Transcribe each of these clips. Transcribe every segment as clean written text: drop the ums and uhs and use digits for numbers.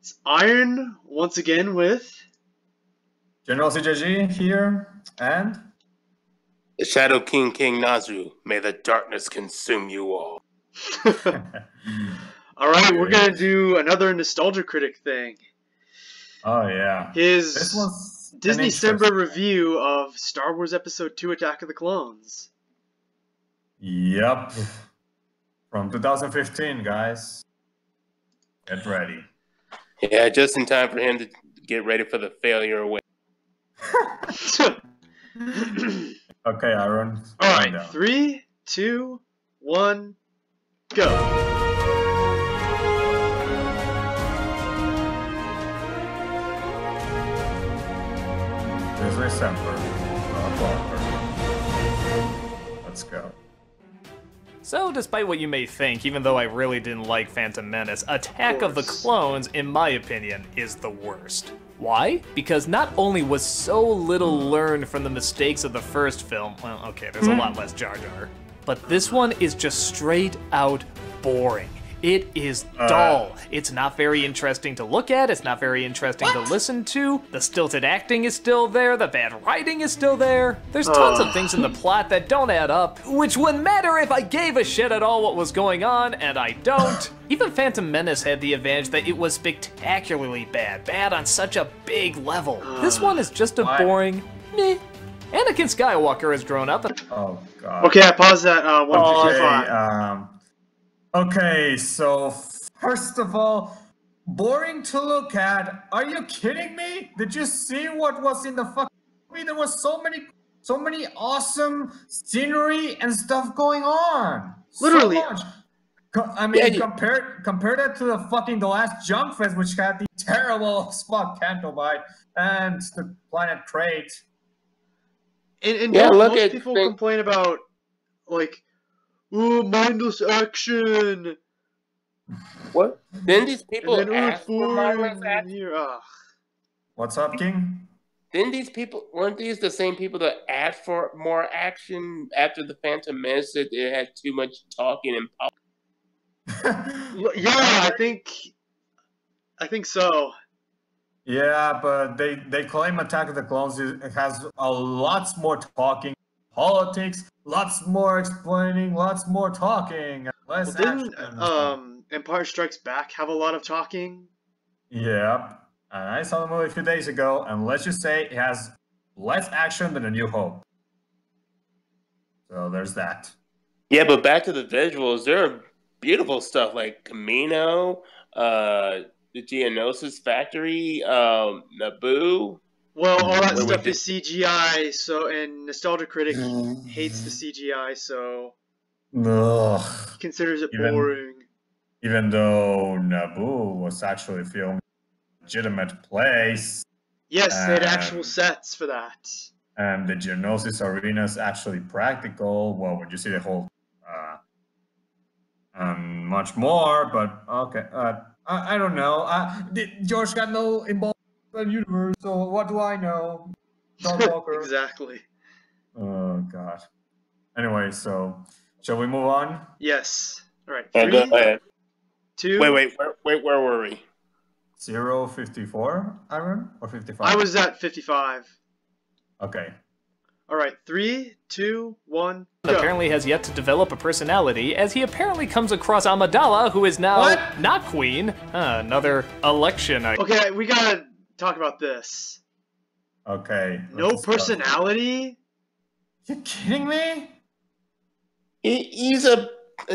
It's Iron once again with General CJG here, and The Shadow King KingNazaru. May the darkness consume you all. Alright, we're gonna do another Nostalgia Critic thing. Oh yeah. His This was Disneycember review of Star Wars Episode 2 Attack of the Clones. Yep. From 2015, guys. Get ready. Yeah, just in time for him to get ready for the failure away. Okay, Aaron. Alright, 3, 2, 1, go. Disneycember. Let's go. So, despite what you may think, even though I really didn't like Phantom Menace, Attack of the Clones, in my opinion, is the worst. Why? Because not only was so little learned from the mistakes of the first film, well, okay, there's a lot less Jar Jar, but this one is just straight out boring. It is dull. It's not very interesting to look at, it's not very interesting to listen to, the stilted acting is still there, the bad writing is still there. There's tons of things in the plot that don't add up, which wouldn't matter if I gave a shit at all what was going on, and I don't. Even Phantom Menace had the advantage that it was spectacularly bad on such a big level. This one is just a boring meh. Anakin Skywalker has grown up. Oh god. Okay, I paused at 155. Okay, so first of all, boring to look at. Are you kidding me? Did you see what was in the fucking movie? There was so many awesome scenery and stuff going on. Literally. So much. I mean, compare that to the last Junk Fest, which had the terrible Spock Canto Bite and the Planet Crate. And most people complain about, like, ooh, mindless action. What? Didn't these people ask for mindless action? What's up, King? Didn't these people, weren't these the same people that asked for more action after the Phantom Menace? That it had too much talking and power? Yeah, I think so. Yeah, but they claim Attack of the Clones has a lots more talking, politics, lots more explaining, lots more talking, less action. Didn't Empire Strikes Back have a lot of talking? Yep. And I saw the movie a few days ago, and let's just say it has less action than A New Hope. So there's that. Yeah, but back to the visuals, there are beautiful stuff like Camino, the Geonosis Factory, Naboo. Well, all that stuff is CGI, and Nostalgia Critic hates the CGI, so considers it boring. Even though Naboo was actually filmed in a legitimate place. Yes, they had actual sets for that. And the Geonosis Arena is actually practical. Well, when you see the whole much more, but okay. I don't know. George got no involvement in the universe, so what do I know? Don't Walker. Exactly. Oh god. Anyway, so shall we move on? Yes. All right. Go ahead. 2. Wait. Where were we? 054, Aaron, or 55? I was at 55. Okay. All right. 3, 2, 1. Go. Apparently has yet to develop a personality, as he apparently comes across Amidala, who is now not queen. Another election. Okay, we gotta talk about this. Okay. No personality? You kidding me? He's a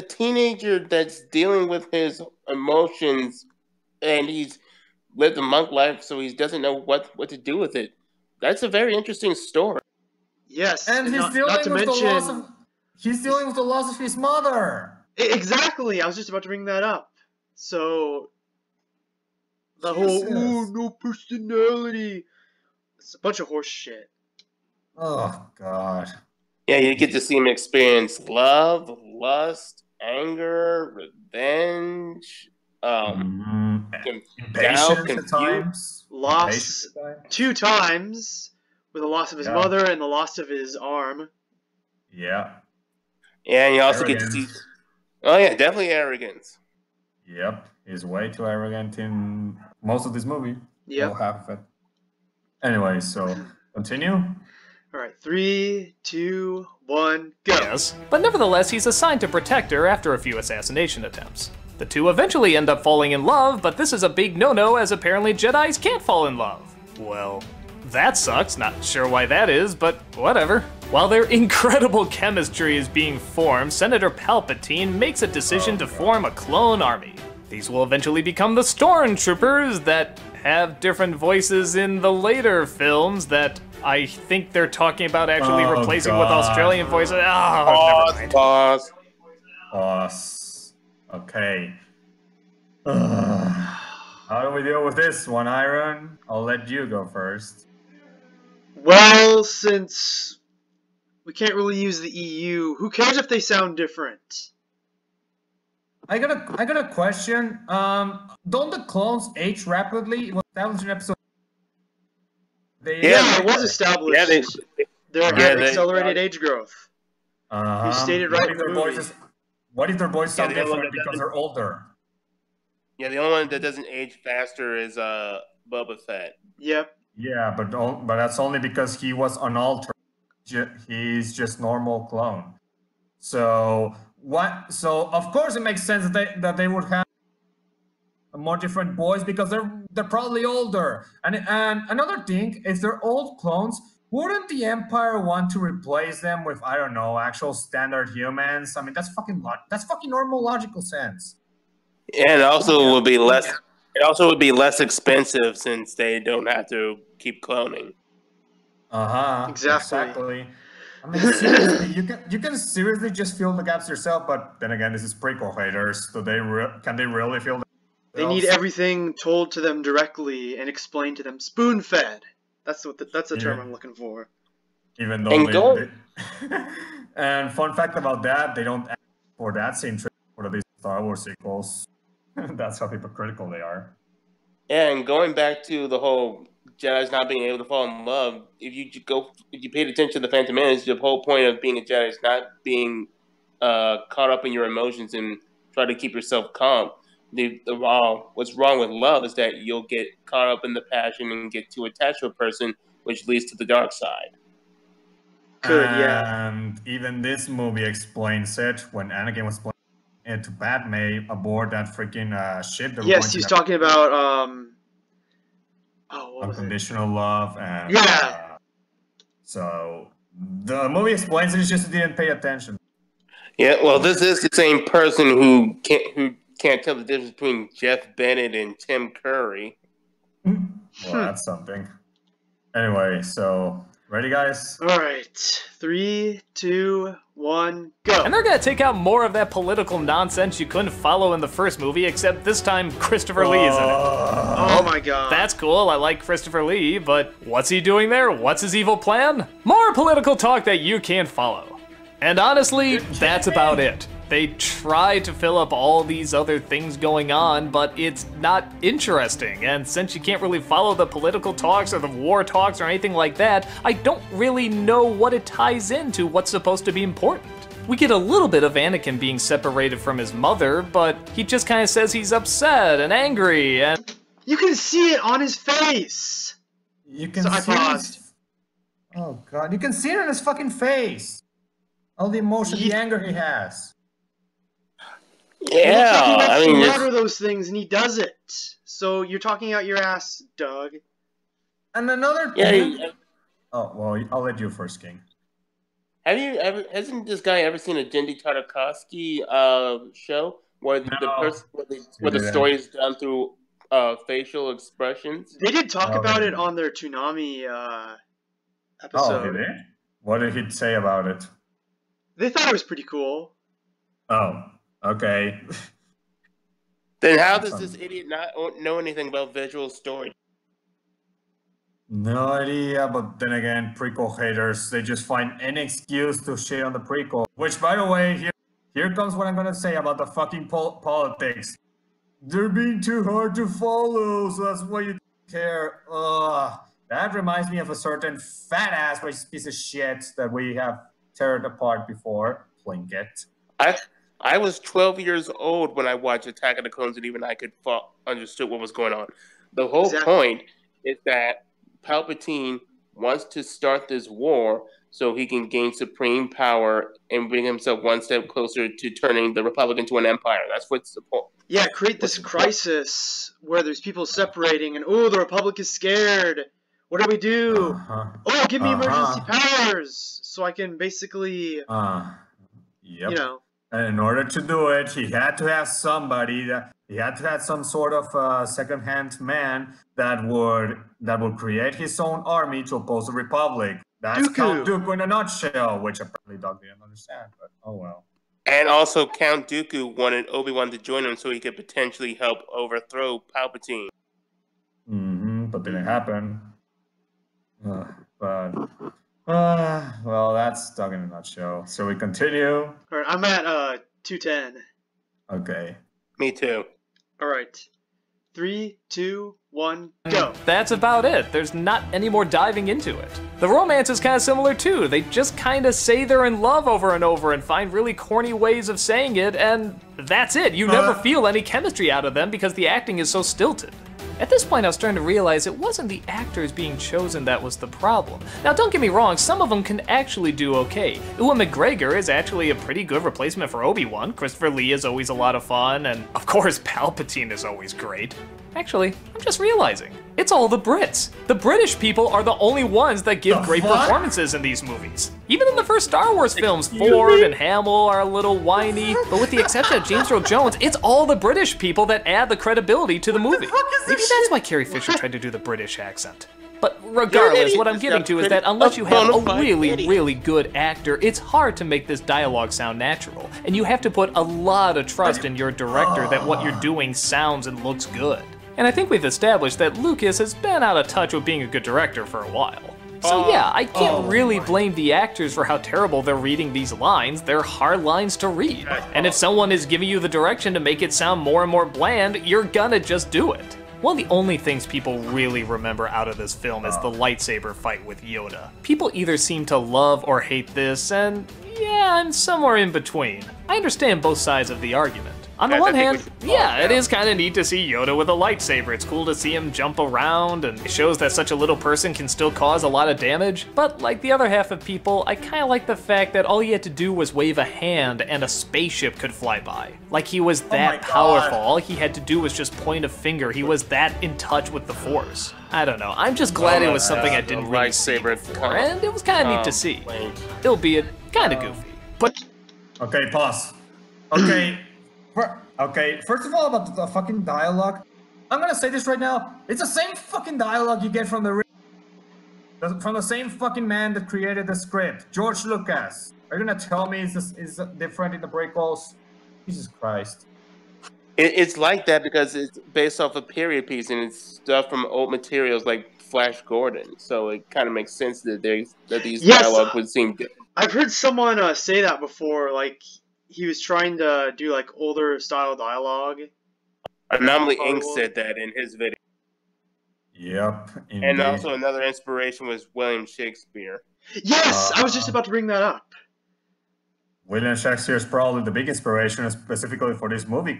teenager that's dealing with his emotions, and he's lived a monk life, so he doesn't know what to do with it. That's a very interesting story. Yes, and he's dealing with the loss of his mother. Exactly, I was just about to bring that up. So the whole no personality, it's a bunch of horse shit. Oh god. Yeah, you get to see him experience love, lust, anger, revenge, impatience at times, loss 2 times. With the loss of his mother and the loss of his arm. Yeah. Yeah, and you also get to see... Oh, yeah, definitely arrogance. Yep, he's way too arrogant in most of this movie. Yep. Well, half of it. Anyway, so continue. All right, 3, 2, 1, go. Yes, but nevertheless, he's assigned to protect her after a few assassination attempts. The two eventually end up falling in love, but this is a big no-no as apparently Jedis can't fall in love. Well, that sucks, not sure why that is, but whatever. While their incredible chemistry is being formed, Senator Palpatine makes a decision to form a clone army. These will eventually become the Stormtroopers that have different voices in the later films that I think they're talking about actually replacing with Australian voices. Oh, never mind. Boss. Okay. How do we deal with this one, Iron? I'll let you go first. Well, since we can't really use the EU, who cares if they sound different? I got a question. Don't the clones age rapidly? Well, that was an episode. Yeah, it was established. Yeah, they have accelerated age growth. You stated right in the movie. What if their boys sound the only different because they're older? Yeah, the only one that doesn't age faster is Boba Fett. Yep. Yeah, but that's only because he was unaltered. He's just normal clone. So what? So of course it makes sense that they would have more different boys because they're probably older. And another thing, if they're old clones, wouldn't the Empire want to replace them with, I don't know, actual standard humans? I mean, that's fucking normal logical sense. And also would be less. It also would be less expensive since they don't have to keep cloning. Exactly. I mean, seriously, you can seriously just fill the gaps yourself. But then again, this is prequel haters. So can they really fill? They need everything told to them directly and explained to them, spoon-fed. That's the term I'm looking for. Even though and fun fact about that, they don't ask for that same trick for these Star Wars sequels. That's how hypocritical they are. Yeah, and going back to the whole Jedi's not being able to fall in love, if you paid attention to the Phantom Menace, the whole point of being a Jedi is not being caught up in your emotions and try to keep yourself calm. What's wrong with love is that you'll get caught up in the passion and get too attached to a person, which leads to the dark side. And even this movie explains it when Anakin was playing it to Padme aboard that freaking ship. Yes, he's talking about unconditional love and so the movie explains it. It's just he didn't pay attention. Yeah, well, this is the same person who can't tell the difference between Jeff Bennett and Tim Curry. Well, that's something. Anyway, so ready, guys? All right, 3, 2, 1, go. And they're gonna take out more of that political nonsense you couldn't follow in the first movie, except this time Christopher Lee is in it. Oh my god. That's cool, I like Christopher Lee, but what's he doing there? What's his evil plan? More political talk that you can't follow. And honestly, that's about it. They try to fill up all these other things going on, but it's not interesting. And since you can't really follow the political talks or the war talks or anything like that, I don't really know what it ties into what's supposed to be important. We get a little bit of Anakin being separated from his mother, but he just kind of says he's upset and angry and... You can see it on his face! You can see it. Oh god, you can see it on his fucking face! All the emotion, the anger he has. Yeah, I mean, what are those things, and he does it. So you're talking out your ass, Doug. And another thing. Oh well, I'll let you first, King. Hasn't this guy ever seen a Genndy Tartakovsky show where the story is done through facial expressions? They did talk about it on their Toonami episode. Oh, did they? What did he say about it? They thought it was pretty cool. Oh, okay. Then how does this idiot not know anything about visual story? No idea, but then again, prequel haters, they just find any excuse to shit on the prequel. Which, by the way, here comes what I'm gonna say about the fucking politics. They're being too hard to follow, so that's why you care. Ugh. That reminds me of a certain fat-ass piece of shit that we have teared apart before. Plinkett. I was 12 years old when I watched Attack of the Clones, and even I could understood what was going on. The whole point is that Palpatine wants to start this war so he can gain supreme power and bring himself one step closer to turning the Republic into an empire. That's what's the point. Yeah, create this crisis where there's people separating, and oh, the Republic is scared. What do we do? Oh, give me emergency powers so I can basically, you know. And in order to do it, he had to have somebody he had to have some sort of second-hand man that would create his own army to oppose the Republic. That's Count Dooku in a nutshell, which apparently Doug didn't understand, but oh well. And also, Count Dooku wanted Obi-Wan to join him so he could potentially help overthrow Palpatine. But didn't happen. Well, that's Doug in a nutshell. So we continue. All right, I'm at 210. Okay. Me too. All right. 3, 2, 1, go. That's about it. There's not any more diving into it. The romance is kind of similar too. They just kind of say they're in love over and over and find really corny ways of saying it, and that's it. You never feel any chemistry out of them because the acting is so stilted. At this point, I was starting to realize it wasn't the actors being chosen that was the problem. Now, don't get me wrong, some of them can actually do okay. Ewan McGregor is actually a pretty good replacement for Obi-Wan. Christopher Lee is always a lot of fun, and of course, Palpatine is always great. Actually, I'm just realizing, it's all the Brits. The British people are the only ones that give great performances in these movies. Even in the first Star Wars films, Ford and Hamill are a little whiny, but with the exception of James Earl Jones, it's all the British people that add the credibility to the movie. Maybe that's why Carrie Fisher tried to do the British accent. But regardless, what I'm getting to is that unless you have a really good actor, it's hard to make this dialogue sound natural. And you have to put a lot of trust in your director that what you're doing sounds and looks good. And I think we've established that Lucas has been out of touch with being a good director for a while. So yeah, I can't really blame the actors for how terrible they're reading these lines. They're hard lines to read. And if someone is giving you the direction to make it sound more and more bland, you're gonna just do it. One of the only things people really remember out of this film is the lightsaber fight with Yoda. People either seem to love or hate this, and yeah, I'm somewhere in between. I understand both sides of the argument. On the one hand, yeah, it is kind of neat to see Yoda with a lightsaber. It's cool to see him jump around, and it shows that such a little person can still cause a lot of damage. But like the other half of people, I kind of like the fact that all he had to do was wave a hand and a spaceship could fly by. Like he was that powerful. All he had to do was just point a finger. He was that in touch with the Force. I don't know. I'm just glad it was something I didn't really see before, and it was kind of neat to see. Albeit kind of goofy. But okay, pause. Okay. Okay, first of all, about the fucking dialogue, I'm gonna say this right now. It's the same fucking dialogue you get from the same fucking man that created the script, George Lucas. Are you gonna tell me it's different in the prequels? Jesus Christ. It's like that because it's based off a period piece and it's stuff from old materials like Flash Gordon. So it kind of makes sense that these dialogue would seem different. I've heard someone say that before, like he was trying to do like older style dialogue. Anomaly Inc. said that in his video. Yep. Indeed. And also another inspiration was William Shakespeare. Yes, I was just about to bring that up. William Shakespeare is probably the big inspiration specifically for this movie.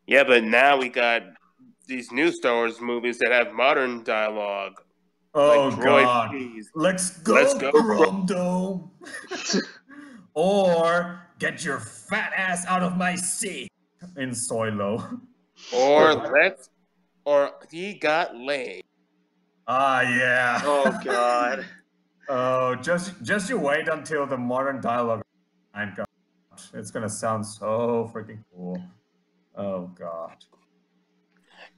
Yeah, but now we got these new Star Wars movies that have modern dialogue. Oh like God! Please. Let's go, Rondo. Or get your fat ass out of my seat in Solo. Or he got laid. Ah, yeah. Oh God. Oh, just you wait until the modern dialogue comes. It's gonna sound so freaking cool. Oh God.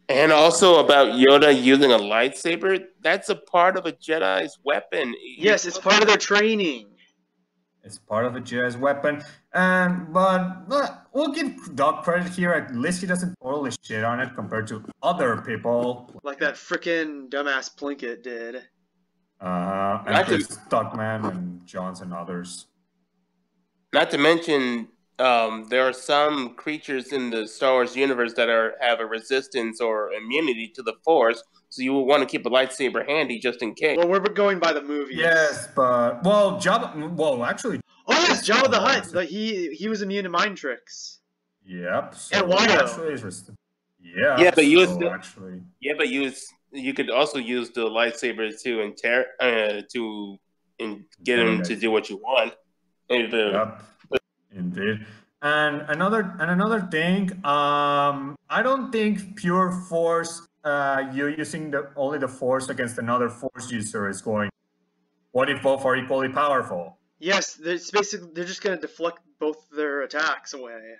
And also about Yoda using a lightsaber, that's a part of a Jedi's weapon. Yes, it's part of their training. It's part of a Jedi's weapon, but we'll give Doc credit here. At least he doesn't totally shit on it compared to other people. Like that frickin' dumbass Plinkett did. And Chris Stockman and Johns and others. Not to mention, there are some creatures in the Star Wars universe that have a resistance or immunity to the Force, so you will want to keep a lightsaber handy just in case. Well, we're going by the movies. Yes, but actually. Oh yes, Jabba the Hutt, he was immune to mind tricks. Yep. So and Watto. Actually, yeah. Yeah, but you so still, actually. Yeah, but you could also use the lightsaber to get him to do what you want. Yep. Indeed. And another thing, I don't think pure force, you using only the force against another force user is going. What if both are equally powerful? Yes, it's basically they're just gonna deflect both their attacks away.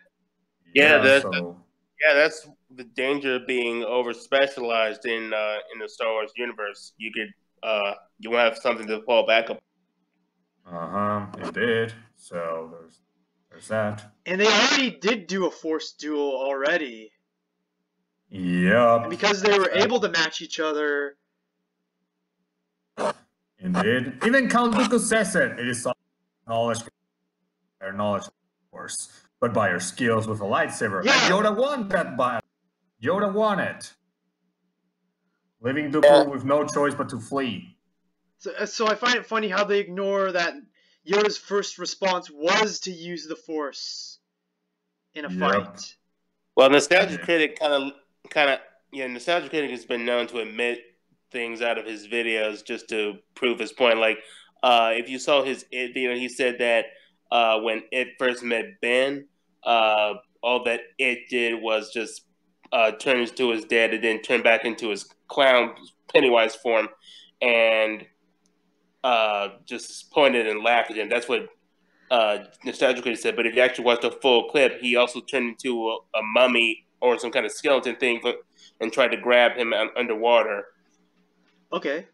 Yeah, that's the danger of being over specialized in the Star Wars universe. You won't have something to fall back upon. It did. So there's that. And they already did do a force duel already. Yep. And because they were able to match each other. Indeed. Even Count Dooku says it. It is knowledge, of course, but by your skills with a lightsaber. Yeah. And Yoda won that battle. Yoda won it. Leaving Dooku with no choice but to flee. So I find it funny how they ignore that Yoda's first response was to use the Force in a fight. Well, Nostalgia Critic Nostalgia Critic has been known to admit things out of his videos just to prove his point. Like, if you saw his It video, he said that when It first met Ben, all that It did was just turn into his dad and then turn back into his clown Pennywise form and just pointed and laughed at him. That's what Nostalgia Critic said. But if you actually watch the full clip, he also turned into a mummy or some kind of skeleton thing and tried to grab him underwater. Okay.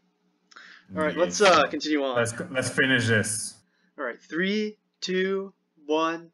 All right, let's continue on. Let's finish this. All right, 3, 2, 1.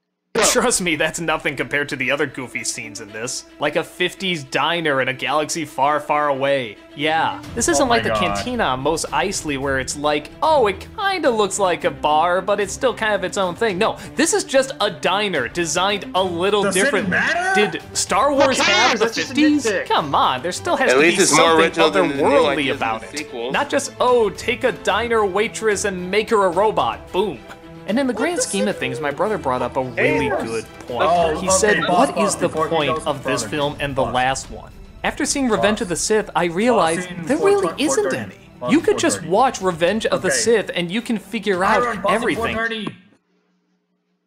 Trust me, that's nothing compared to the other goofy scenes in this. Like a 50s diner in a galaxy far, far away. Yeah, this isn't like the cantina on Mos Eisley where it's like, oh, it kinda looks like a bar, but it's still kind of its own thing. No, this is just a diner designed a little differently. Did Star Wars have the 50s? Come on, there still has to be something otherworldly about it. Not just, oh, take a diner waitress and make her a robot. Boom. And in the grand scheme of things, my brother brought up a really good point. He said, what is the point of this film and the last one? After seeing Revenge of the Sith, I realized there really isn't any. You could just watch Revenge of the Sith and you can figure out everything.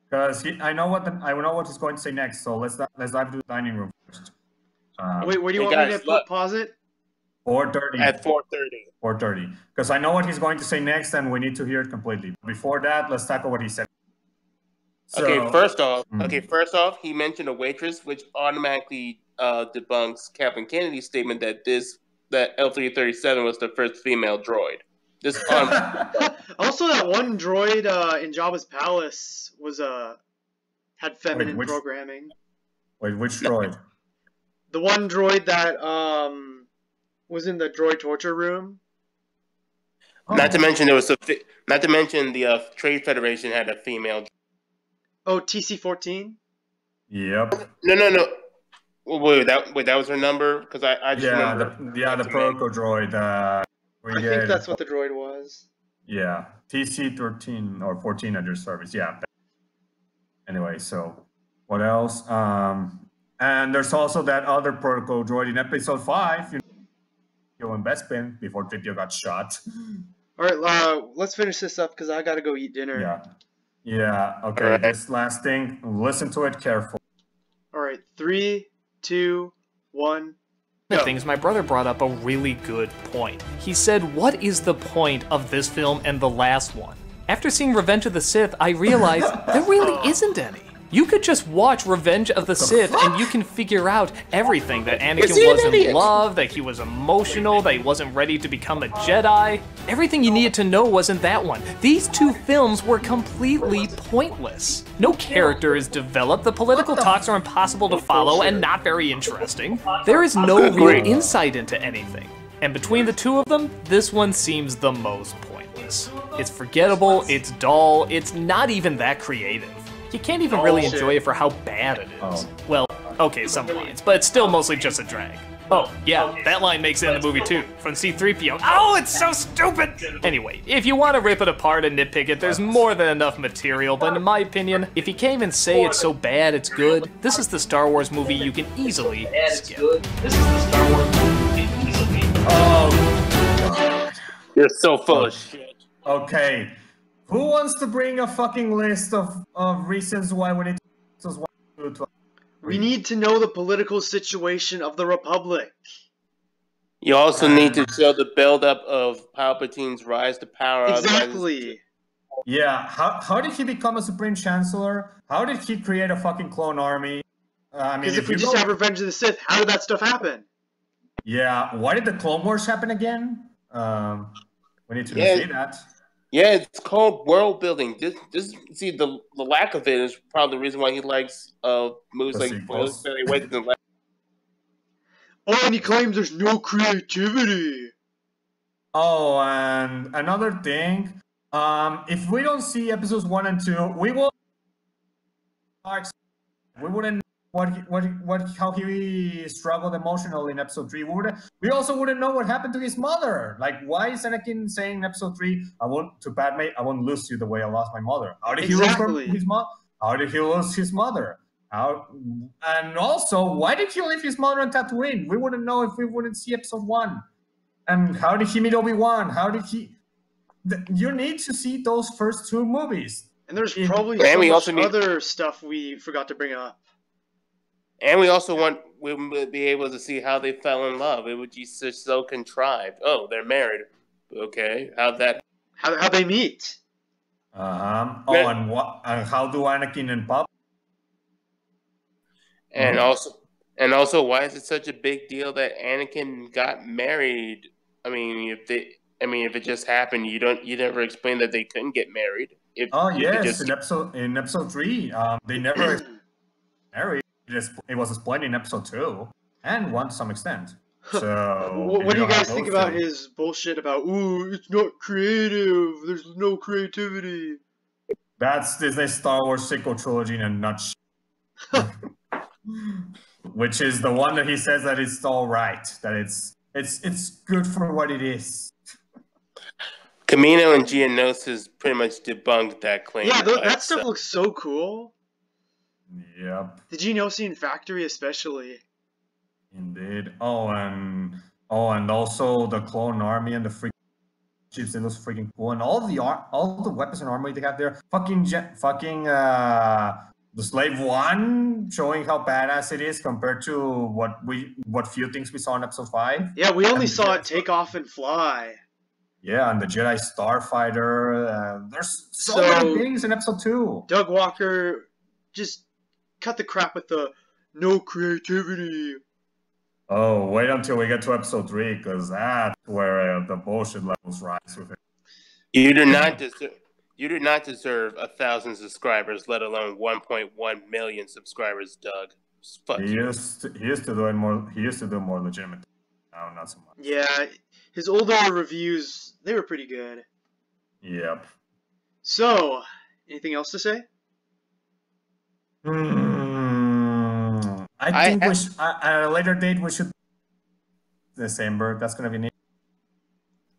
Because I know what he's going to say next, so let's dive to the dining room first. Wait, where do you want me to pause it? 4:30. At 4:30. 4:30. Because I know what he's going to say next, and we need to hear it completely. Before that, let's tackle what he said. So, first off, he mentioned a waitress, which automatically debunks Kathleen Kennedy's statement that L337 was the first female droid. Also, that one droid in Jabba's palace was had feminine programming. Wait, which droid? The one droid that was in the droid torture room. Oh. Not to mention the Trade Federation had a female. Oh, TC-14. Yep. No. Wait, that was her number? Because I just remember. The protocol droid. I think that's what the droid was. Yeah, TC-13 or 14 at your service. Yeah. Anyway, so what else? And there's also that other protocol droid in episode 5. In Bespin before Tripio got shot. All right, let's finish this up because I gotta go eat dinner. Yeah. Okay. Right. This last thing, listen to it carefully. All right, 3, 2, 1. Things, my brother brought up a really good point. He said, what is the point of this film and the last one? After seeing Revenge of the Sith, I realized there really isn't any. You could just watch Revenge of the Sith and you can figure out everything. That Anakin wasn't in love, that he was emotional, that he wasn't ready to become a Jedi. Everything you needed to know was in that one. These two films were completely pointless. No character is developed, the political talks are impossible to follow and not very interesting. There is no real insight into anything. And between the two of them, this one seems the most pointless. It's forgettable, it's dull, it's not even that creative. You can't even really enjoy it for how bad it is. Well, okay, some lines, but it's still mostly just a drag. Oh, yeah, that line makes it in the movie too, from C-3PO. Oh, it's so stupid! Anyway, if you want to rip it apart and nitpick it, there's more than enough material, but in my opinion, if you can't even say it's so bad it's good, this is the Star Wars movie you can easily skip. Oh, You're so full of shit. okay. Who wants to bring a fucking list of reasons why we need to... We need to know the political situation of the Republic. You also need to show the buildup of Palpatine's rise to power. Exactly. Yeah, how did he become a Supreme Chancellor? How did he create a fucking clone army? I mean, Because if we just have Revenge of the Sith, how did that stuff happen? Yeah, why did the Clone Wars happen again? We need to see that. Yeah, it's called world building. See, the lack of it is probably the reason why he likes movies like Barry White and Last. Oh, and he claims there's no creativity. Oh, and another thing, if we don't see episodes 1 and 2, we wouldn't know how he struggled emotionally in episode 3. We also wouldn't know what happened to his mother. Like, why is Anakin saying in episode 3, I won't lose you the way I lost my mother? How did he lose his mother? How did he lose his mother? And also, why did he leave his mother on Tatooine? We wouldn't know if we wouldn't see episode 1. And how did he meet Obi-Wan? How did he... You need to see those first 2 movies. And there's probably so much other stuff we forgot to bring up. And we would be able to see how they fell in love. It would be just so contrived. Oh, they're married. Okay, how they meet? Oh, and how do Anakin and Pop? And also, why is it such a big deal that Anakin got married? I mean, if it just happened, you never explained that they couldn't get married. In episode 3, they never married. It was explained in episode 2 and 1 to some extent. So, what do you guys think about his bullshit about, ooh, it's not creative, there's no creativity? That's Disney's Star Wars sequel trilogy in a nutshell. Which is the one that he says that it's all right, that it's good for what it is. Camino and Geonosis pretty much debunked that claim. Yeah, that stuff looks so cool. Yep. The Geonosian factory especially. Indeed. Oh, and also the clone army and the freaking ships. It looks freaking cool, and all the weapons and armor they have there. The Slave One, showing how badass it is compared to what few things we saw in episode 5. Yeah, we only saw it take off and fly. Yeah, and the Jedi Starfighter. There's so many things in episode 2. Doug Walker, just cut the crap with the no creativity. Oh, wait until we get to episode 3, because that's where the bullshit levels rise with it. You do not deserve 1,000 subscribers, let alone 1.1 million subscribers, Doug. He used to do it more. He used to do more legitimate. No, not so much. Yeah, his older reviews, they were pretty good. Yep. So, anything else to say? I think at a later date we should December. That's gonna be neat.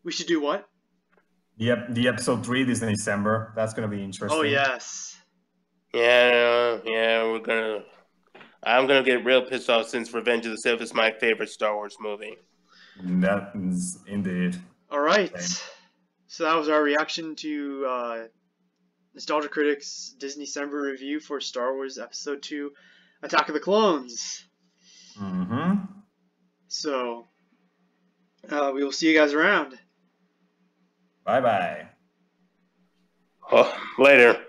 We should do what? The episode 3 Disneycember. That's gonna be interesting. Oh yes. Yeah, I'm gonna get real pissed off since Revenge of the Sith is my favorite Star Wars movie. That is indeed. All right. Same. So that was our reaction to Nostalgia Critic's Disneycember review for Star Wars Episode 2, Attack of the Clones. Mm-hmm. So, we will see you guys around. Bye-bye. Oh, later.